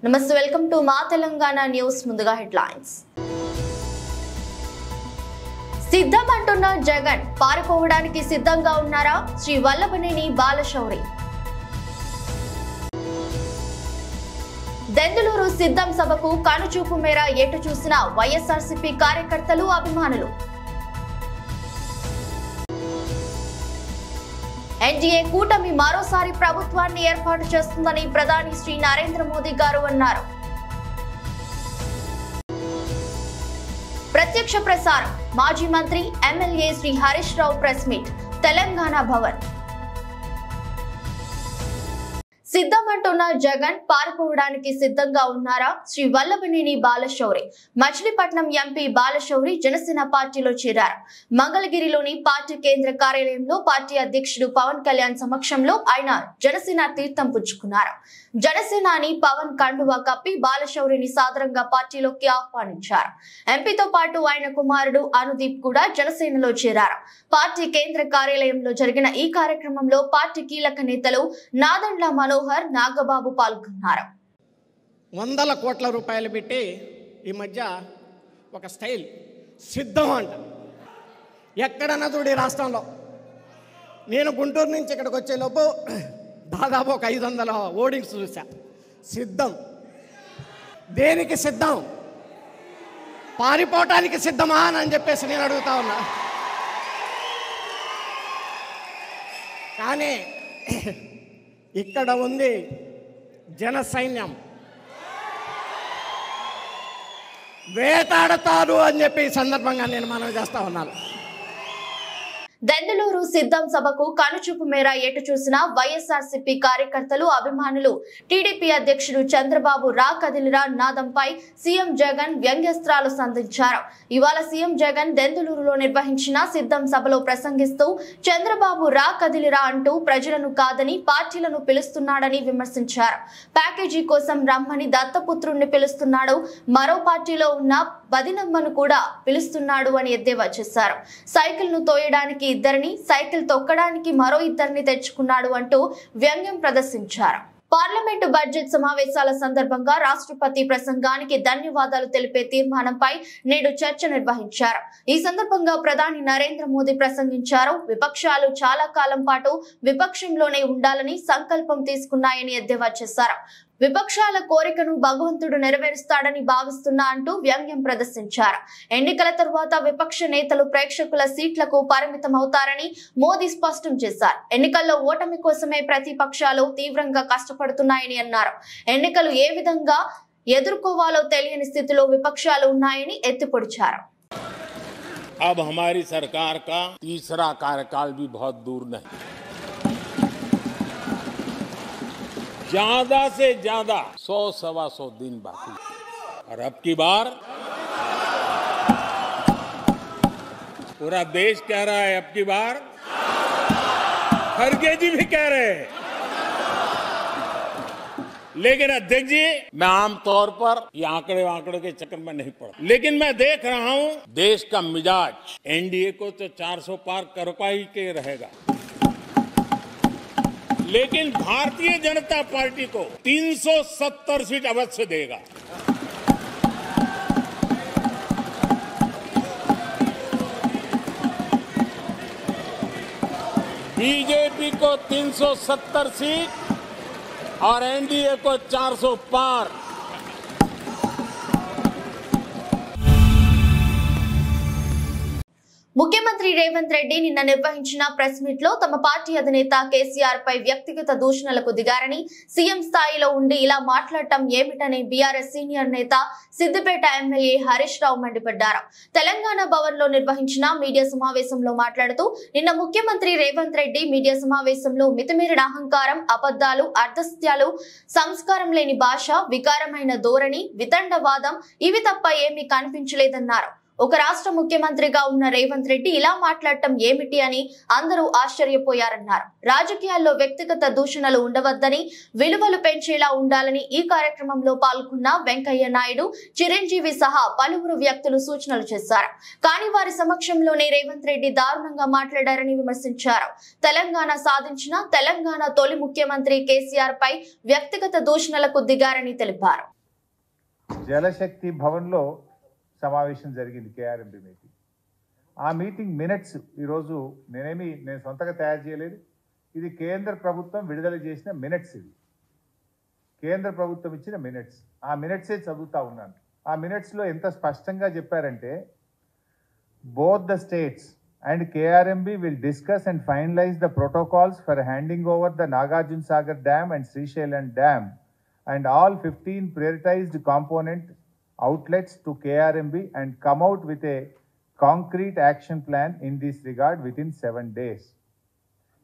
నమస్తే, welcome to మా Telangana news. ముందుగా హెడ్లైన్స్. సిద్ధం అంటున్న జగన్, పారిపోవడానికి సిద్ధంగా ఉన్నారా? శ్రీ వల్లభనేని బాలశౌరి. దెందులూరు సిద్ధం సభకు కనుచూపు మేర ఎటు చూసిన వైఎస్ఆర్సీపీ కార్యకర్తలు, అభిమానులు. ఎన్డీఏ కూటమి మరోసారి ప్రభుత్వాన్ని ఏర్పాటు చేస్తుందని ప్రధాని శ్రీ నరేంద్ర మోదీ గారు అన్నారు. ప్రత్యక్ష ప్రసారం. మాజీ మంత్రి MLA Shri Harish Rao press meet, Telangana Bhavan. సిద్ధం అంటున్న జగన్, పారిపోవడానికి సిద్ధంగా ఉన్నారా? శ్రీ వల్లభనేని బాలశౌరి. మచిలీపట్నం ఎంపీ బాలశౌరి జనసేన పార్టీలో చేరారు. మంగళగిరిలోని పార్టీ కేంద్ర కార్యాలయంలో పార్టీ అధ్యక్షుడు పవన్ కళ్యాణ్ సమక్షంలో ఆయన జనసేన తీర్థం పుచ్చుకున్నారు. జనసేనాని పవన్ కండువా కప్పి బాలశౌరిని సాదరంగా పార్టీలోకి ఆహ్వానించారు. ఎంపీతో పాటు ఆయన కుమారుడు అనుదీప్ కూడా జనసేనలో చేరారు. పార్టీ కేంద్ర కార్యాలయంలో జరిగిన ఈ కార్యక్రమంలో పార్టీ కీలక నేతలు నాదెండ్ల మనోహర్, నాగబాబు పాల్గొన్నారు. 100 కోట్ల రూపాయలు పెట్టి ఈ మధ్య ఒక స్టైల్ సిద్ధం అంట. ఎక్కడన్నా చూడు రాష్ట్రంలో. నేను గుంటూరు నుంచి ఇక్కడికి వచ్చేలోపు దాదాపు ఒక 500 ఓడింగ్స్ చూసా. సిద్ధం దేనికి సిద్ధం? పారిపోవటానికి సిద్ధమా అని చెప్పేసి నేను అడుగుతా ఉన్నా. కానీ ఇక్కడ ఉంది జన సైన్యం, వేటాడతారు అని చెప్పి ఈ సందర్భంగా నేను మనవి చేస్తా ఉన్నాను. దెందులూరు సిద్ధం సభకు కనుచూపు మేర ఎటు చూసిన వైఎస్ఆర్సీపీ కార్యకర్తలు, అభిమానులు. టీడీపీ అధ్యక్షుడు చంద్రబాబు రా కదిలిరా నాదంపై సీఎం జగన్ వ్యంగ్యాస్త్రాలు సంధించారు. ఇవాళ సీఎం జగన్ దెందులూరులో నిర్వహించిన సిద్ధం సభలో ప్రసంగిస్తూ చంద్రబాబు రా కదిలిరా అంటూ ప్రజలను కాదని పార్టీలను పిలుస్తున్నాడని విమర్శించారు. ప్యాకేజీ కోసం రమ్మని దత్తపుత్రుణ్ణి పిలుస్తున్నాడు, మరో పార్టీలో ఉన్న బదినమ్మను కూడా పిలుస్తున్నాడు అని ఎద్దేవా చేశారు. సైకిల్ ను తోయడానికి ఇద్దరిని, సైకిల్ తొక్కడానికి మరో ఇద్దరిని తెచ్చుకున్నాడు అంటూ వ్యంగ్యం ప్రదర్శించారు. పార్లమెంటు బడ్జెట్ సమావేశాల సందర్భంగా రాష్ట్రపతి ప్రసంగానికి ధన్యవాదాలు తెలిపే తీర్మానంపై నేడు చర్చ నిర్వహించారు. ఈ సందర్భంగా ప్రధాని నరేంద్ర మోదీ ప్రసంగించారు. విపక్షాలు చాలా కాలం పాటు విపక్షంలోనే ఉండాలని సంకల్పం తీసుకున్నాయని ఎద్దేవా చేశారు. విపక్షాల కోరికను భగవంతుడు నెరవేరుస్తాడని భావిస్తున్నా అంటూ వ్యంగ్యం ప్రదర్శించారు. ఎన్నికల తరువాత విపక్ష నేతలు ప్రేక్షకుల సీట్లకు పరిమితం అవుతారని మోదీ స్పష్టం చేశారు. ఎన్నికల్లో ఓటమి కోసమే ప్రతిపక్షాలు తీవ్రంగా కష్టపడుతున్నాయని అన్నారు. ఎన్నికలు ఏ విధంగా ఎదుర్కోవాలో తెలియని స్థితిలో విపక్షాలు ఉన్నాయని ఎత్తిపొడిచారు. अब हमारी सरकार का तीसरा कार्यकाल भी बहुत दूर नहीं, ज्यादा से ज्यादा 100-125 दिन बाकी, और अब की बार पूरा देश कह रहा है, अब की बार खड़गे जी भी कह रहे हैं। लेकिन अध्यक्ष जी, मैं आमतौर पर ये आंकड़े के चक्कर में नहीं पड़ा, लेकिन मैं देख रहा हूं देश का मिजाज एनडीए को तो 400 पार कर पाई के रहेगा, लेकिन भारतीय जनता पार्टी को 370 सीट अवश्य देगा। बीजेपी को 370 सीट और एनडीए को 400 पार। ముఖ్యమంత్రి రేవంత్ రెడ్డి నిన్న నిర్వహించిన ప్రెస్ మీట్ లో తమ పార్టీ అధినేత కేసీఆర్ పై వ్యక్తిగత దూషణలకు దిగారని, సీఎం స్థాయిలో ఉండి ఇలా మాట్లాడటం ఏమిటని బీఆర్ఎస్ సీనియర్ నేత సిద్దిపేట ఎమ్మెల్యే హరీష్ రావు మండిపడ్డారు. తెలంగాణ భవన్ లో నిర్వహించిన మీడియా సమావేశంలో మాట్లాడుతూ నిన్న ముఖ్యమంత్రి రేవంత్ రెడ్డి మీడియా సమావేశంలో మితిమీరిన అహంకారం, అబద్దాలు, అర్ధసత్యాలు, సంస్కారం లేని భాష, వికారమైన ధోరణి, వితండవాదం ఇవి తప్ప ఏమీ కనిపించలేదన్నారు. ఒక రాష్ట్ర ముఖ్యమంత్రిగా ఉన్న రేవంత్ రెడ్డి ఇలా మాట్లాడటం ఏమిటి అని అందరూ ఆశ్చర్యపోయారన్నారు. రాజకీయాల్లో వ్యక్తిగత దూషణలు ఉండవద్దని, విలువలు పెంచేలా ఉండాలని ఈ కార్యక్రమంలో పాల్గొన్న వెంకయ్య నాయుడు, చిరంజీవి సహా పలువురు వ్యక్తులు సూచనలు చేశారు. కానీ వారి సమక్షంలోనే రేవంత్ రెడ్డి దారుణంగా మాట్లాడారని విమర్శించారు. తెలంగాణ సాధించిన తెలంగాణ తొలి ముఖ్యమంత్రి కేసీఆర్ పై వ్యక్తిగత దూషణలకు దిగారని తెలిపారు. జలశక్తి భవన్లో సమావేశం జరిగింది కేఆర్ఎంబి మీటింగ్. ఆ మీటింగ్ మినిట్స్ ఈరోజు నేను సొంతగా తయారు చేయలేదు. ఇది కేంద్ర ప్రభుత్వం విడుదల చేసిన మినిట్స్. ఇది కేంద్ర ప్రభుత్వం ఇచ్చిన మినిట్స్. ఆ మినిట్సే చదువుతా ఉన్నాను. ఆ మినిట్స్లో ఎంత స్పష్టంగా చెప్పారంటే, both the states and KRMB will discuss and finalize the protocols for handing over the Nagarjuna Sagar Dam and Srisailam Dam and all 15 prioritized component outlets to KRMB and come out with a concrete action plan in this regard within 7 days.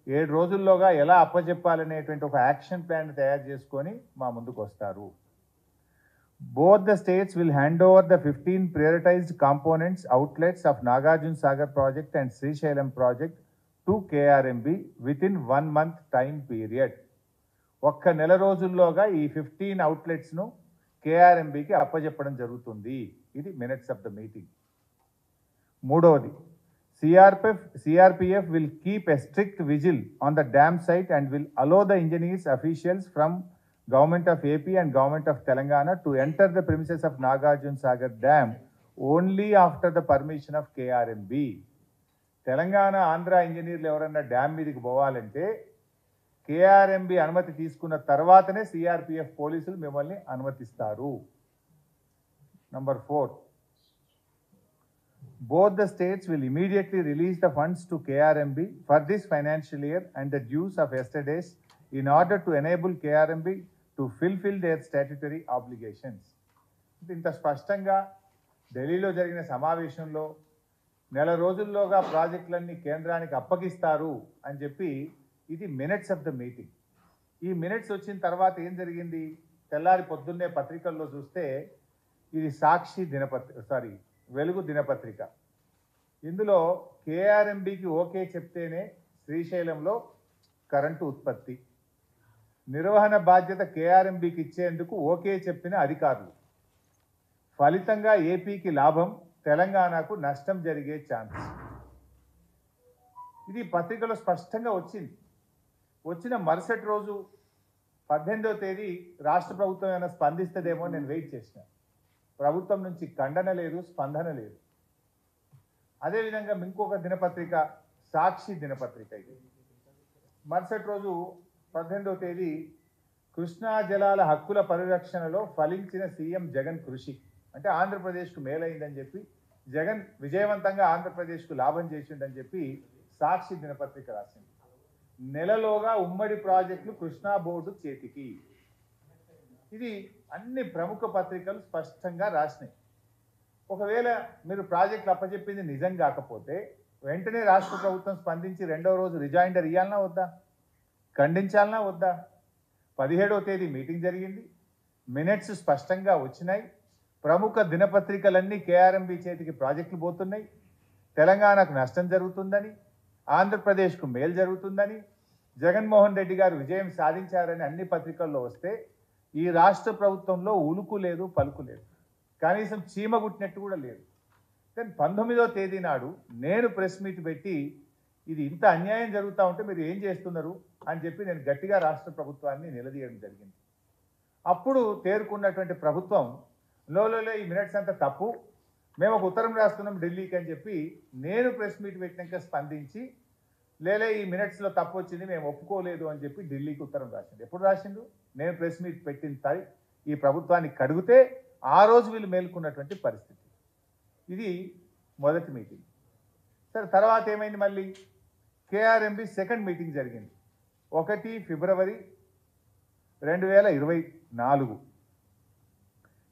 7 రోజుల్లోగా ఎలా అప్పచెప్పాలనేటువంటి ఒక action plan తయారు చేసుకొని మా ముందుకు వస్తారు. Both the states will hand over the 15 prioritized components outlets of Nagarjuna Sagar project and Srisailam project to KRMB within 1 month time period. ఒక్క నెల రోజుల్లోగా ఈ 15 అవుట్లెట్స్ను కేఆర్ఎంబికి అప్పచెప్పడం జరుగుతుంది. ఇది మినిట్స్ ఆఫ్ ద మీటింగ్. మూడవది, CRPF will keep a strict vigil on the dam site and will allow the engineers officials from Government of AP and Government of Telangana to enter the premises of Nagarjuna Sagar Dam only after the permission of KRMB. Telangana Andhra ఇంజనీర్లు ఎవరన్నా dam మీదకి పోవాలంటే KRMB అనుమతి తీసుకున్న తర్వాతనే CRPF పోలీసులు మిమ్మల్ని అనుమతిస్తారు. Number 4, both the states will immediately release the funds to KRMB for this financial year and the dues of yesterday's in order to enable KRMB to fulfill their statutory obligations. ఇంత స్పష్టంగా ఢిల్లీలో జరిగిన సమావేశంలో నెల రోజుల్లోగా ప్రాజెక్టులన్నీ కేంద్రానికి అప్పగిస్తారు అని చెప్పి ఇది మినిట్స్ ఆఫ్ ద మీటింగ్. ఈ మినిట్స్ వచ్చిన తర్వాత ఏం జరిగింది? తెల్లారి పొద్దున్నే పత్రికల్లో చూస్తే ఇది వెలుగు దినపత్రిక. ఇందులో కేఆర్ఎంబికి ఓకే చెప్తేనే శ్రీశైలంలో కరెంటు ఉత్పత్తి, నిర్వహణ బాధ్యత కేఆర్ఎంబికి ఇచ్చేందుకు ఓకే చెప్పిన అధికారులు, ఫలితంగా ఏపీకి లాభం, తెలంగాణకు నష్టం జరిగే ఛాన్స్. ఇది పత్రికలో స్పష్టంగా వచ్చింది. వచ్చిన మరుసటి రోజు 18వ తేదీ రాష్ట్ర ప్రభుత్వం ఏమైనా స్పందిస్తుందేమో నేను వెయిట్ చేసిన. ప్రభుత్వం నుంచి ఖండన లేదు, స్పందన లేదు. అదేవిధంగా ఇంకొక దినపత్రిక సాక్షి దినపత్రిక. ఇది మరుసటి రోజు 18వ తేదీ కృష్ణా జలాల హక్కుల పరిరక్షణలో ఫలించిన సీఎం జగన్ కృషి, అంటే ఆంధ్రప్రదేశ్కు మేలైందని చెప్పి, జగన్ విజయవంతంగా ఆంధ్రప్రదేశ్కు లాభం చేసిండని చెప్పి సాక్షి దినపత్రిక రాసింది. నెలలోగా ఉమ్మడి ప్రాజెక్టులు కృష్ణా బోర్డు చేతికి. ఇది అన్ని ప్రముఖ పత్రికలు స్పష్టంగా రాసినాయి. ఒకవేళ మీరు ప్రాజెక్టులు అప్పచెప్పింది నిజం కాకపోతే వెంటనే రాష్ట్ర ప్రభుత్వం స్పందించి 2వ రోజు రిజైండర్ ఇవ్వాలన్నా వద్దా, ఖండించాలన్నా వద్దా? 17వ తేదీ మీటింగ్ జరిగింది, మినిట్స్ స్పష్టంగా వచ్చినాయి. ప్రముఖ దినపత్రికలన్నీ కేఆర్ఎంబి చేతికి ప్రాజెక్టులు పోతున్నాయి, తెలంగాణకు నష్టం జరుగుతుందని, ఆంధ్రప్రదేశ్కు మేలు జరుగుతుందని, జగన్మోహన్ రెడ్డి గారు విజయం సాధించారని అన్ని పత్రికల్లో వస్తే ఈ రాష్ట్ర ప్రభుత్వంలో ఉలుకు లేదు, పలుకు లేదు, కనీసం చీమ గుట్టినట్టు కూడా లేదు. కానీ 19వ తేదీ నాడు నేను ప్రెస్ మీట్ పెట్టి ఇది ఇంత అన్యాయం జరుగుతూ ఉంటే మీరు ఏం చేస్తున్నారు అని చెప్పి నేను గట్టిగా రాష్ట్ర ప్రభుత్వాన్ని నిలదీయడం జరిగింది. అప్పుడు తేరుకున్నటువంటి ప్రభుత్వం లోలో ఈ మినిట్స్ అంతా తప్పు, మేము ఒక ఉత్తరం రాస్తున్నాం ఢిల్లీకి అని చెప్పి నేను ప్రెస్ మీట్ పెట్టినాక స్పందించి లేలే ఈ మినిట్స్లో తప్పు వచ్చింది, మేము ఒప్పుకోలేదు అని చెప్పి ఢిల్లీకి ఉత్తరం రాసింది. ఎప్పుడు రాసిండు? నేను ప్రెస్ మీట్ పెట్టిన ఈ ప్రభుత్వాన్ని కడిగితే ఆ రోజు వీళ్ళు మేల్కొన్నటువంటి పరిస్థితి. ఇది మొదటి మీటింగ్. సరే, తర్వాత ఏమైంది? మళ్ళీ కేఆర్ఎంబి సెకండ్ మీటింగ్ జరిగింది 1 ఫిబ్రవరి 2024.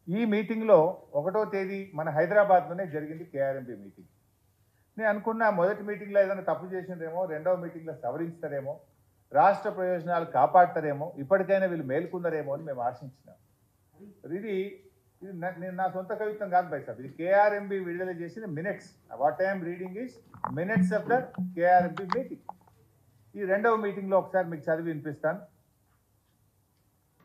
ఈ మీటింగ్లో 1వ తేదీ మన హైదరాబాద్లోనే జరిగింది కేఆర్ఎంబి మీటింగ్. నేను అనుకున్నా మొదటి మీటింగ్లో ఏదైనా తప్పు చేసిందేమో, 2వ మీటింగ్లో సవరించుతారేమో, రాష్ట్ర ప్రయోజనాలు కాపాడతారేమో, ఇప్పటికైనా వీళ్ళు మేల్కొన్నారేమో అని మేము ఆశించినాం. ఇది ఇది నేను నా సొంత కవిత్వం కాదు బై సాబ్, ఇది కేఆర్ఎంబి విడుదల చేసిన minutes. What I'm reading is minutes of the KRMB meeting. ఈ రెండవ మీటింగ్ లో ఒకసారి మీకు చదివి వినిపిస్తాను.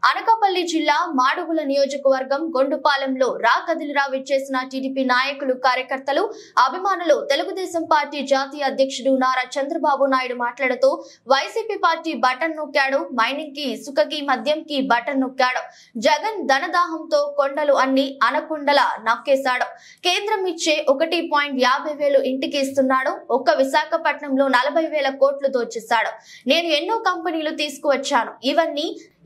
అనకాపల్లి జిల్లా మాడుగుల నియోజకవర్గం గొండుపాలెంలో రా కదిలిరా విచ్చేసిన టీడీపీ నాయకులు, కార్యకర్తలు, అభిమానులు. తెలుగుదేశం పార్టీ జాతీయ అధ్యక్షుడు నారా చంద్రబాబు నాయుడు మాట్లాడుతూ వైసీపీ పార్టీ బటన్ నొక్కాడు, మైనింగ్ కి, ఇసుకకి, మద్యంకి బటన్ నొక్కాడు. జగన్ ధనదాహంతో కొండలు అన్ని అనకొండల నక్కేశాడు. కేంద్రం ఇచ్చే 1.50,000 ఇంటికి ఇస్తున్నాడు. ఒక్క విశాఖపట్నంలో 40,000 కోట్లు దోచేశాడు. నేను ఎన్నో కంపెనీలు తీసుకువచ్చాను,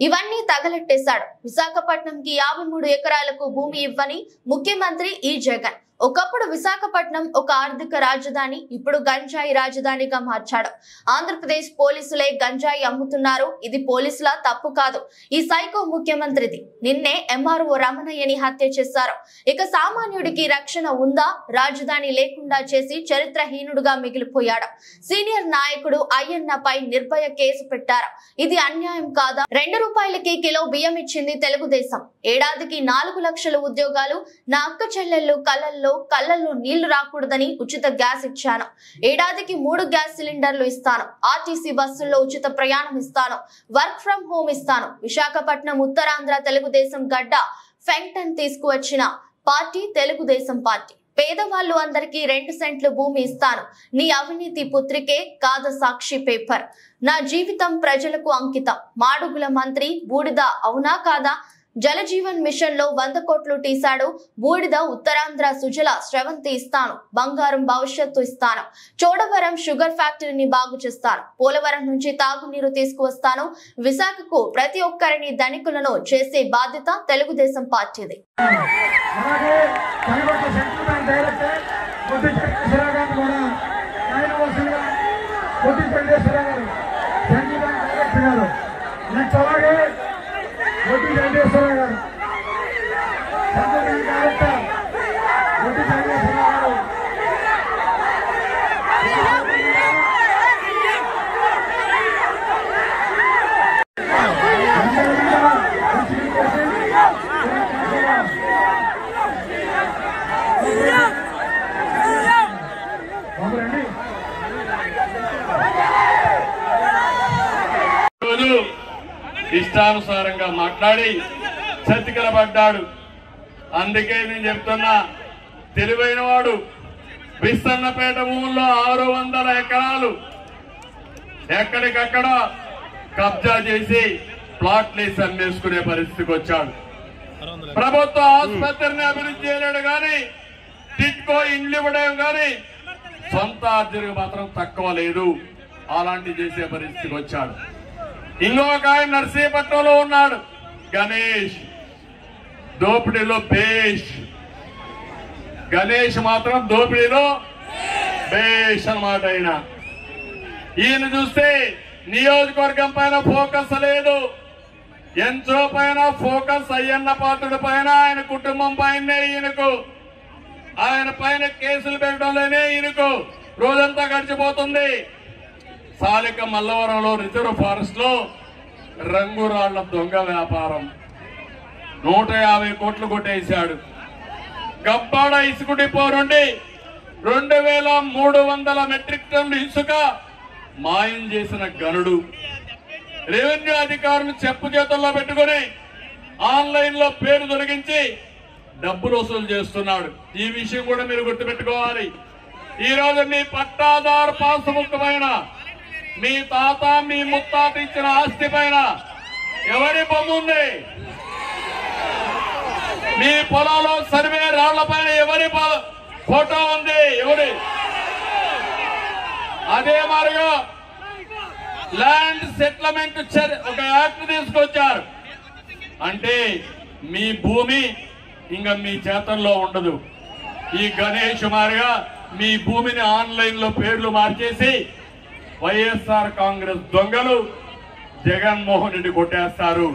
ఇవన్నీ తగలెట్టేశాడు. విశాఖపట్నంకి 53 ఎకరాలకు భూమి ఇవ్వని ముఖ్యమంత్రి ఈ జగన్. ఒకప్పుడు విశాఖపట్నం ఒక ఆర్థిక రాజధాని, ఇప్పుడు గంజాయి రాజధానిగా మార్చాడు. ఆంధ్రప్రదేశ్ పోలీసులే గంజాయి అమ్ముతున్నారు. ఇది పోలీసుల తప్పు కాదు, ఈ సైకో ముఖ్యమంత్రిది. నిన్నే ఎంఆర్ఓ రమణయ్యని హత్య చేశారు. ఇక సామాన్యుడికి రక్షణ ఉందా? రాజధాని లేకుండా చేసి చరిత్రహీనుడుగా మిగిలిపోయాడు. సీనియర్ నాయకుడు అయ్యన్నపై నిర్భయ కేసు పెట్టారు. ఇది అన్యాయం కాదా? 2 రూపాయలకి కిలో బియ్యం ఇచ్చింది తెలుగుదేశం. ఏడాదికి 4 లక్షల ఉద్యోగాలు. నా అక్క చెల్లెళ్ళు కళ్ళల్లో నీళ్లు రాకూడదని ఉచిత గ్యాస్ ఇచ్చాను. ఏడాదికి 3 గ్యాస్ సిలిండర్లు ఇస్తాను. ఆర్టీసీ బస్సుల్లో ఉచిత ప్రయాణం ఇస్తాను. వర్క్ ఫ్రం హోమ్ ఇస్తాను. విశాఖపట్నం ఉత్తరాంధ్ర తెలుగుదేశం గడ్డ ఫెంక్టన్ తీసుకువచ్చిన పార్టీ తెలుగుదేశం పార్టీ. పేదవాళ్ళు అందరికీ 2 సెంట్లు భూమి ఇస్తాను. నీ అవినీతి పుత్రికే కాద సాక్షి పేపర్. నా జీవితం ప్రజలకు అంకితం. మాడుగుల మంత్రి బూడిద అవునా కాదా? జలజీవన్ మిషన్ లో 100 కోట్లు తీశాడు. బూడిద ఉత్తరాంధ్ర సుజల స్రవంతి ఇస్తాను. బంగారం భవిష్యత్తు ఇస్తాను. చోడవరం షుగర్ ఫ్యాక్టరీని బాగు చేస్తాను. పోలవరం నుంచి తాగునీరు తీసుకువస్తాను. విశాఖకు ప్రతి ఒక్కరిని ధనికులను చేసే బాధ్యత తెలుగుదేశం పార్టీది. ఇష్టానుసారంగా మాట్లాడి చతికిలబడ్డాడు. అందుకే నేను చెప్తున్నా, తెలివైన వాడు విస్తన్నపేట భూముల్లో 600 ఎకరాలు ఎక్కడికక్కడ కబ్జా చేసి ప్లాట్లేసి అమ్మేసుకునే పరిస్థితికి వచ్చాడు. ప్రభుత్వ ఆసుపత్రిని అభివృద్ధి చేయలేడు గాని, టిట్కో ఇండ్లు ఇవ్వడం గాని, సొంత ఆర్థిక మాత్రం తక్కువ లేదు. అలాంటి చేసే పరిస్థితికి వచ్చాడు. ఇంకొక ఆయన నర్సీపట్నంలో ఉన్నాడు, గణేష్. దోపిడీలో బేష్. గణేష్ మాత్రం దోపిడీలో బేష్ అన్నమాట. ఈయన చూస్తే నియోజకవర్గం పైన ఫోకస్ లేదు. ఎంతో పైన ఫోకస్ అయ్యన్న పాత్రుడి పైన, ఆయన కుటుంబం పైనే ఈయనకు. ఆయన పైన కేసులు పెట్టడంలోనే ఈయనకు రోజంతా గడిచిపోతుంది. సాలిక మల్లవరంలో రిజర్వ్ ఫారెస్ట్ లో రంగురాళ్ల దొంగ వ్యాపారం 150 కోట్లు కొట్టేశాడు. గబ్బాడ ఇసుక డిపో నుండి 2300 మెట్రిక్ టన్నులు ఇసుక మాయం చేసిన గనుడు. రెవెన్యూ అధికారులు చెప్పు చేతుల్లో పెట్టుకుని ఆన్లైన్ లో పేరు తొలగించి డబ్బులు వసూలు చేస్తున్నాడు. ఈ విషయం కూడా మీరు గుర్తుపెట్టుకోవాలి. ఈ రోజు మీ పట్టాదారు పాస్బుక్ పైన, మీ తాత మీ ముత్తాత ఇచ్చిన ఆస్తి పైన ఎవరి బొమ్మ ఉంది? మీ పొలంలో సర్వే రాళ్ల పైన ఎవరి ఫోటో ఉంది? ఎవరి? అదే మారుగా ల్యాండ్ సెటిల్మెంట్ ఒక యాక్ట్ తీసుకొచ్చారు. అంటే మీ భూమి ఇంకా మీ చేతల్లో ఉండదు. ఈ గణేష్ మారిగా మీ భూమిని ఆన్లైన్ లో పేర్లు మార్చేసి వైఎస్ఆర్ కాంగ్రెస్ దొంగలు జగన్మోహన్ రెడ్డి కొట్టేస్తారు.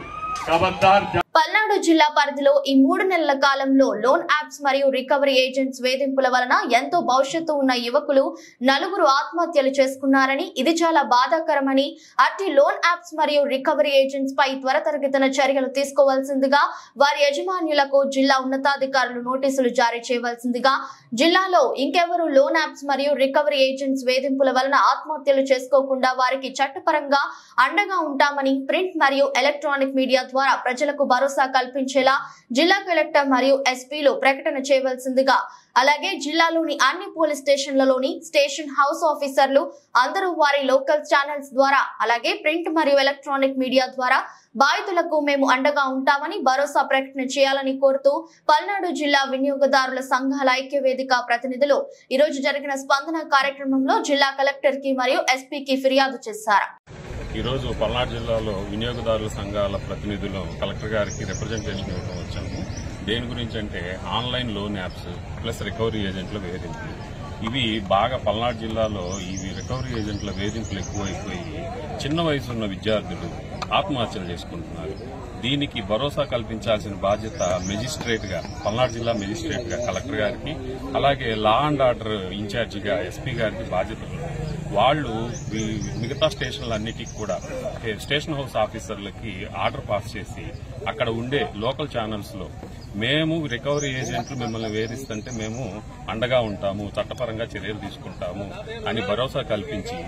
పల్నాడు జిల్లా పరిధిలో ఈ 3 నెలల కాలంలో లోన్ యాప్స్ మరియు రికవరీ ఏజెంట్స్ వేధింపుల వలన ఎంతో భవిష్యత్తు ఉన్న యువకులు 4 ఆత్మహత్యలు చేసుకున్నారని, ఇది చాలా బాధాకరమని, అట్టి లోన్ యాప్స్ మరియు రికవరీ ఏజెంట్స్ పై త్వరితగతిన చర్యలు తీసుకోవాల్సిందిగా, వారి యజమానులకు జిల్లా ఉన్నతాధికారులు నోటీసులు జారీ చేయవలసిందిగా, జిల్లాలో ఇంకెవరు లోన్ యాప్స్ మరియు రికవరీ ఏజెంట్స్ వేధింపుల వలన ఆత్మహత్యలు చేసుకోకుండా వారికి చట్టపరంగా అండగా ఉంటామని ప్రింట్ మరియు ఎలక్ట్రానిక్ మీడియా ద్వారా ప్రజలకు భరోసా కల్పించేలా జిల్లా కలెక్టర్ మరియు ఎస్పీలు ప్రకటన చేయవలసిందిగా, అలాగే జిల్లాలోని అన్ని పోలీస్ స్టేషన్లలోని స్టేషన్ హౌస్ ఆఫీసర్లు అందరూ వారి లోకల్ ఛానల్స్ ద్వారా అలాగే ప్రింట్ మరియు ఎలక్ట్రానిక్ మీడియా ద్వారా బాధితులకు మేము అండగా ఉంటామని భరోసా ప్రకటన చేయాలని కోరుతూ పల్నాడు జిల్లా వినియోగదారుల సంఘాల ఐక్య వేదిక ప్రతినిధులు ఈ రోజు జరిగిన స్పందన కార్యక్రమంలో జిల్లా కలెక్టర్ కి మరియు ఎస్పీకి ఫిర్యాదు చేశారు. ఈ రోజు పల్నాడు జిల్లాలో వినియోగదారుల సంఘాల ప్రతినిధులు కలెక్టర్ గారికి రిప్రజెంటేషన్ ఇవ్వడం వచ్చాము. దేని గురించి అంటే online loan apps plus recovery ఏజెంట్ల వేధింపులు. ఇవి బాగా పల్నాడు జిల్లాలో ఇవి రికవరీ ఏజెంట్ల వేధింపులు ఎక్కువైపోయి చిన్న వయసు ఉన్న విద్యార్థులు ఆత్మహత్యలు చేసుకుంటున్నారు. దీనికి భరోసా కల్పించాల్సిన బాధ్యత మెజిస్ట్రేట్ గా, పల్నాడు జిల్లా మెజిస్ట్రేట్ గా కలెక్టర్ గారికి, అలాగే లా అండ్ ఆర్డర్ ఇన్ఛార్జిగా ఎస్పీ గారికి బాధ్యతలు. వాళ్ళు మిగతా స్టేషన్లన్నిటికీ కూడా స్టేషన్ హౌస్ ఆఫీసర్లకి ఆర్డర్ పాస్ చేసి అక్కడ ఉండే లోకల్ ఛానల్స్ లో మేము రికవరీ ఏజెంట్లు మిమ్మల్ని వేధిస్తుంటే మేము అండగా ఉంటాము, చట్టపరంగా చర్యలు తీసుకుంటాము అని భరోసా కల్పించి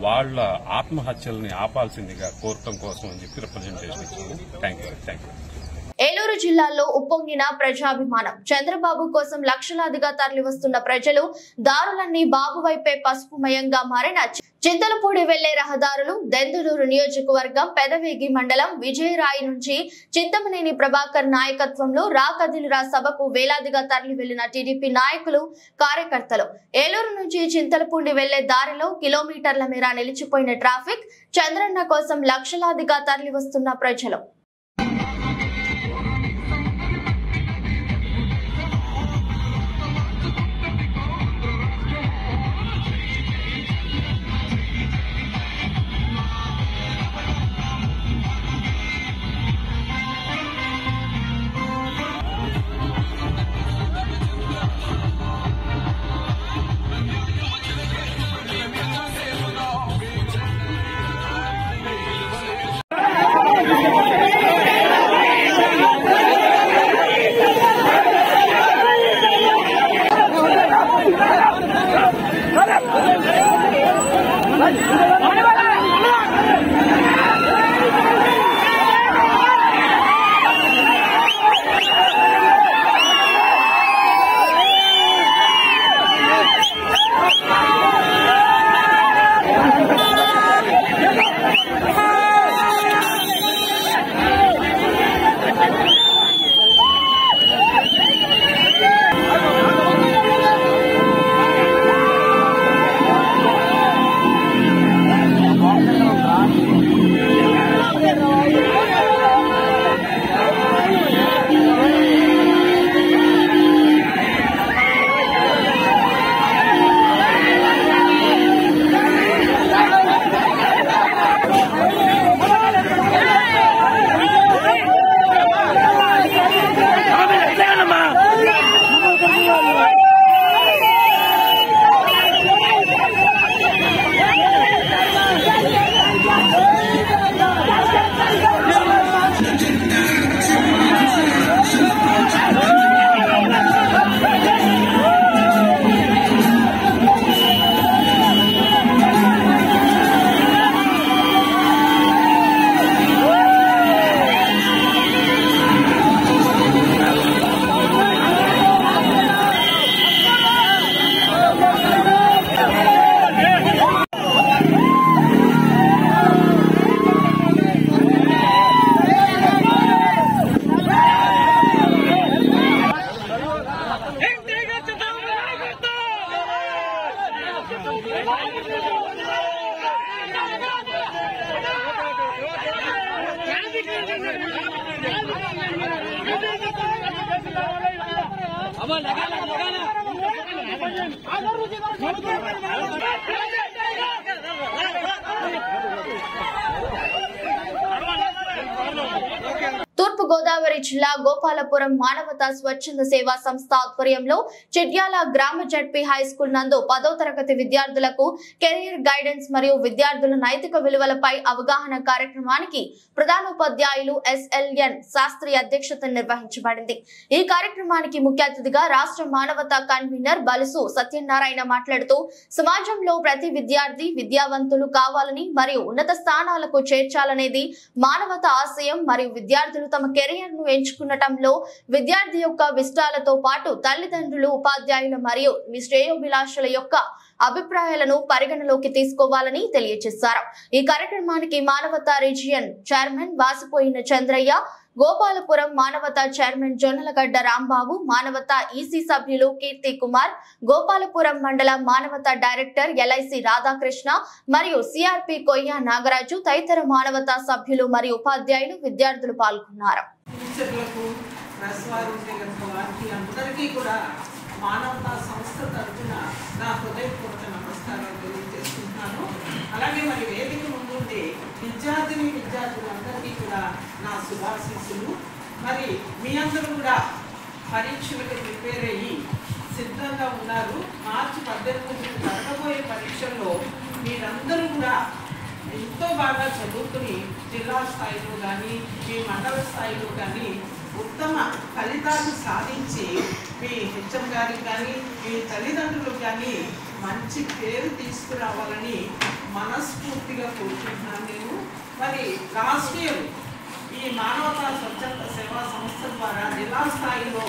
వాళ్ళ ఆత్మహత్యల్ని ఆపాల్సిందిగా కోరటం కోసం అని చెప్పి రిప్రజెంటేషన్ ఇచ్చాము. Thank you. ఏలూరు జిల్లాలో ఉప్పొంగిన ప్రజాభిమానం. చంద్రబాబు కోసం లక్షలాదిగా తరలివస్తున్న ప్రజలు, దారులన్నీ బాబు వైపే పసుపుమయంగా మారిన చింతలపూడి వెళ్లే రహదారులు. దెందులూరు నియోజకవర్గం పెదవేగి మండలం విజయరాయి నుంచి చింతమనేని ప్రభాకర్ నాయకత్వంలో రాకదిలిరా సభకు వేలాదిగా తరలి వెళ్లిన టీడీపీ నాయకులు, కార్యకర్తలు. ఏలూరు నుంచి చింతలపూడి వెళ్లే దారిలో కిలోమీటర్ల మేర నిలిచిపోయిన ట్రాఫిక్. చంద్రన్న కోసం లక్షలాదిగా తరలి వస్తున్న ప్రజలు. గోదావరి జిల్లా గోపాలపురం మానవతా స్వచ్ఛంద సేవా సంస్థ ఆధ్వర్యంలో చిట్యాల గ్రామ జడ్పీ హై స్కూల్ నందు 10వ తరగతి విద్యార్థులకు కెరీర్ గైడెన్స్ మరియు విద్యార్థుల నైతిక విలువలపై అవగాహన కార్యక్రమానికి ప్రధానోపాధ్యాయులు SLN శాస్త్రి అధ్యక్షతన నిర్వహించబడింది. ఈ కార్యక్రమానికి ముఖ్య అతిథిగా రాష్ట్ర మానవతా కన్వీనర్ బలుసు సత్యనారాయణ మాట్లాడుతూ సమాజంలో ప్రతి విద్యార్థి విద్యావంతులు కావాలని మరియు ఉన్నత స్థానాలకు చేర్చాలనేది మానవతా ఆశయం మరియు విద్యార్థులు తమ కెరీర్ ను ఎంచుకునటంలో విద్యార్థి యొక్క విషయాలతో పాటు తల్లిదండ్రులు ఉపాధ్యాయుల మరియు శ్రేయోభిలాషుల యొక్క అభిప్రాయాలను పరిగణలోకి తీసుకోవాలని తెలియజేశారు. ఈ కార్యక్రమానికి మానవతా రీజియన్ చైర్మన్ వాసిపోయిన చంద్రయ్య, గోపాలపురం మానవతా చైర్మన్ జొన్నలగడ్డ రాంబాబు, మానవతా ఈసీ సభ్యులు కీర్తి కుమార్, గోపాలపురం మండల మానవతా డైరెక్టర్ LIC రాధాకృష్ణ మరియు CRP కొయ్య నాగరాజు తదితర మానవతా సభ్యులు మరియు ఉపాధ్యాయులు విద్యార్థులు పాల్గొన్నారు. మానవతా సంస్థ తరఫున నా హృదయపూర్వక నమస్కారాలు తెలియజేస్తున్నాను. అలాగే మరి వేదిక ముందుండే విద్యార్థులందరికీ కూడా నా శుభాశీస్సులు. మరి మీ అందరూ కూడా పరీక్షలకు ప్రిపేర్ అయ్యి సిద్ధంగా ఉన్నారు. మార్చి 18 జరగబోయే పరీక్షల్లో మీరందరూ కూడా ఎంతో బాగా చదువుకుని జిల్లా స్థాయిలో కానీ మీ మండల స్థాయిలో కానీ ఉత్తమ ఫలితాలు సాధించి మీ HM గారికి కానీ మీ తల్లిదండ్రులకు కానీ మంచి పేరు తీసుకురావాలని మనస్ఫూర్తిగా కోరుకుంటున్నాను నేను. మరి లాస్ట్ ఇయర్ ఈ మానవతా స్వచ్ఛంద సేవా సంస్థ ద్వారా జిల్లా స్థాయిలో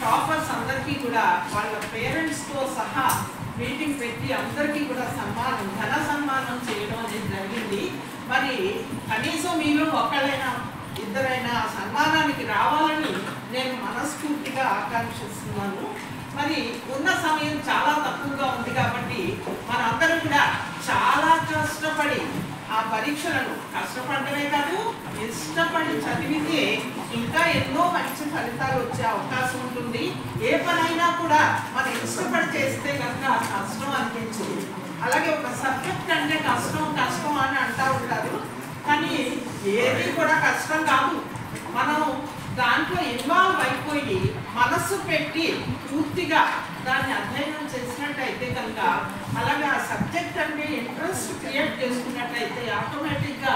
టాపర్స్ అందరికీ కూడా వాళ్ళ పేరెంట్స్తో సహా మీటింగ్ పెట్టి అందరికీ కూడా ఘన సన్మానం చేయడం అనేది జరిగింది. మరి కనీసం మీలో ఒక్కళ్ళైనా ఇద్దరైనా సన్మానానికి రావాలని నేను మనస్ఫూర్తిగా ఆకాంక్షిస్తున్నాను. మరి ఉన్న సమయం చాలా తక్కువగా ఉంది కాబట్టి మనందరం కూడా చాలా కష్టపడి ఆ పరీక్షలను కష్టపడమే కాదు ఇష్టపడి చదివితే ఇంకా ఎన్నో మంచి ఫలితాలు వచ్చే అవకాశం ఉంటుంది. ఏ పనైనా కూడా మనం ఇష్టపడి చేస్తే కనుక కష్టం అనిపించదు. అలాగే ఒక సబ్జెక్ట్ అంటే కష్టం అని అంటూ ఉంటారు, కానీ ఏది కూడా కష్టం కాదు. మనం దాంట్లో ఇన్వాల్వ్ అయిపోయి మనస్సు పెట్టి పూర్తిగా దాన్ని అధ్యయనం చేసినట్టయితే కనుక అలాగే ఆ సబ్జెక్ట్ అంటే ఇంట్రెస్ట్ క్రియేట్ చేసుకున్నట్టయితే ఆటోమేటిక్గా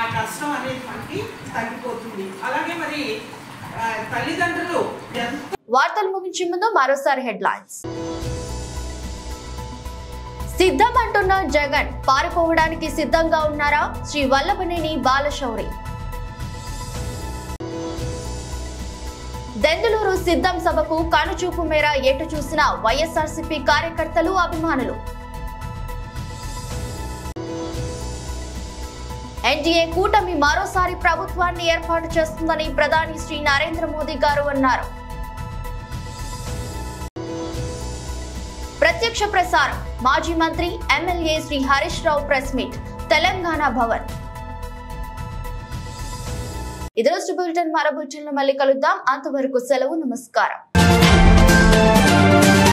ఆ కష్టం అనేది మనకి తగ్గిపోతుంది. అలాగే మరి తల్లిదండ్రులు వార్తలు ముగించే ముందు మరోసారి హెడ్లైన్స్. సిద్ధం అంటున్న జగన్ పారిపోవడానికి సిద్ధంగా ఉన్నారా? శ్రీ వల్లభనేని బాలశౌరి. దెందులూరు సిద్ధం సభకు కనుచూపు మేర ఎటు చూసిన వైఎస్ఆర్సీపీ కార్యకర్తలు అభిమానులు. ఎన్డీఏ కూటమి మరోసారి ప్రభుత్వాన్ని ఏర్పాటు చేస్తుందని ప్రధాని శ్రీ నరేంద్ర మోదీ గారు అన్నారు. ప్రత్యక్ష ప్రసారం మాజీ మంత్రి MLA Shri Harish Rao press meet Telangana Bhavan. ఇదే బులెటిన్ మరో బులెటిన్లో మళ్ళీ కలుద్దాం. అంతవరకు సెలవు. నమస్కారం.